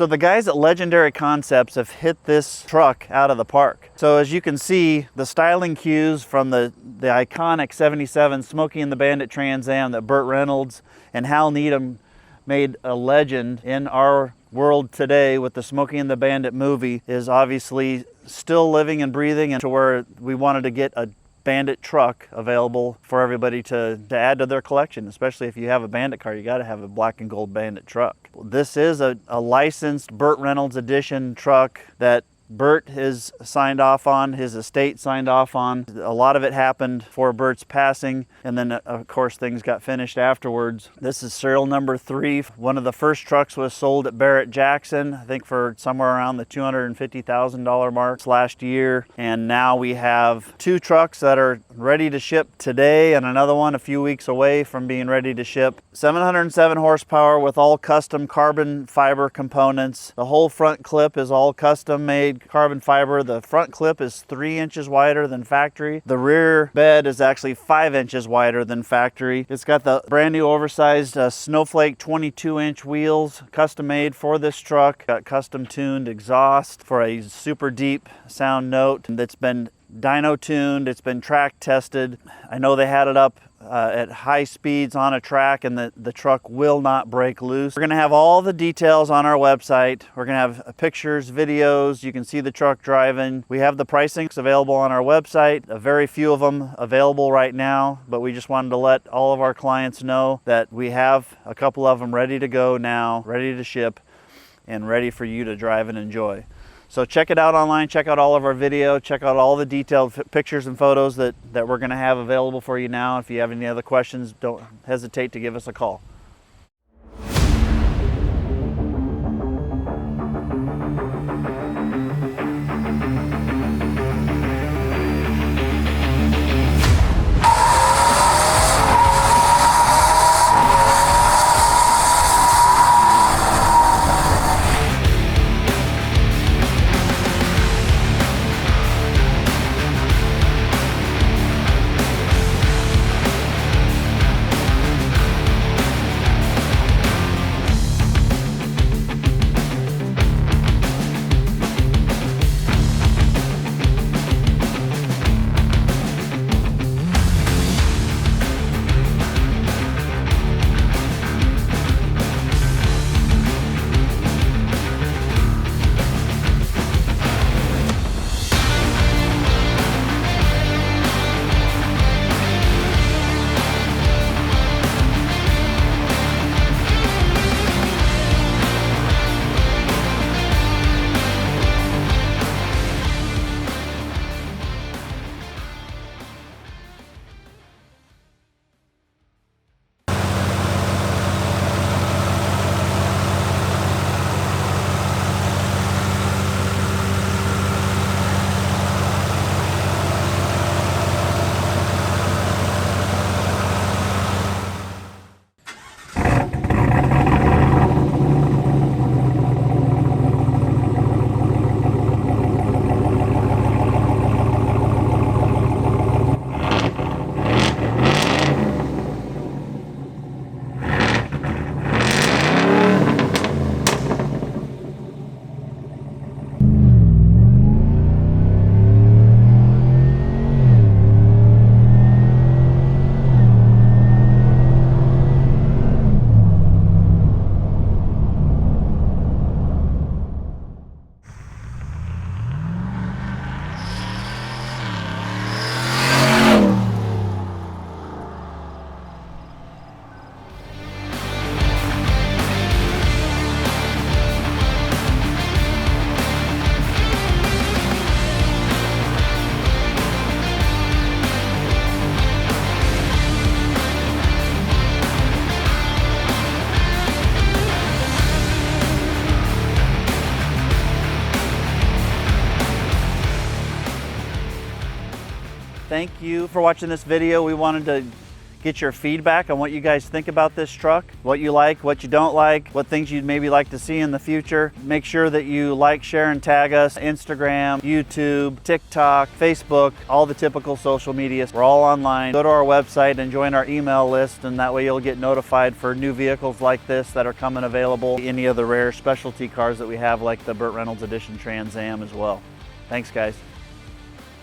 So the guys at Legendary Concepts have hit this truck out of the park. So as you can see, the styling cues from the iconic 77 Smokey and the Bandit Trans Am that Burt Reynolds and Hal Needham made a legend in our world today with the Smokey and the Bandit movie is obviously still living and breathing, and to where we wanted to get a Bandit truck available for everybody to add to their collection. Especially if you have a Bandit car, you got to have a black and gold Bandit truck. This is a licensed Burt Reynolds edition truck that Burt has signed off on, his estate signed off on. A lot of it happened for Burt's passing, and then of course things got finished afterwards. This is serial number 3. One of the first trucks was sold at Barrett-Jackson, I think for somewhere around the $250,000 mark last year. And now we have 2 trucks that are ready to ship today and another one a few weeks away from being ready to ship. 707 horsepower with all custom carbon fiber components. The whole front clip is all custom made carbon fiber. The front clip is 3 inches wider than factory. The rear bed is actually 5 inches wider than factory. It's got the brand new oversized Snowflake 22-inch wheels, custom made for this truck. Got custom tuned exhaust for a super deep sound note that's been dyno tuned. It's been track tested. I know they had it up at high speeds on a track, and the truck will not break loose. We're going to have all the details on our website. We're going to have pictures, videos. You can see the truck driving. We have the pricings available on our website. A very few of them available right now, but we just wanted to let all of our clients know that we have a couple of them ready to go now, ready to ship, and ready for you to drive and enjoy. So check it out online, check out all of our video, check out all the detailed pictures and photos that we're going to have available for you now. If you have any other questions, don't hesitate to give us a call. Thank you for watching this video. We wanted to get your feedback on what you guys think about this truck, what you like, what you don't like, what things you'd maybe like to see in the future. Make sure that you like, share, and tag us. Instagram, YouTube, TikTok, Facebook, all the typical social media. We're all online. Go to our website and join our email list, and that way you'll get notified for new vehicles like this that are coming available. Any of the rare specialty cars that we have, like the Burt Reynolds Edition Trans Am as well. Thanks, guys.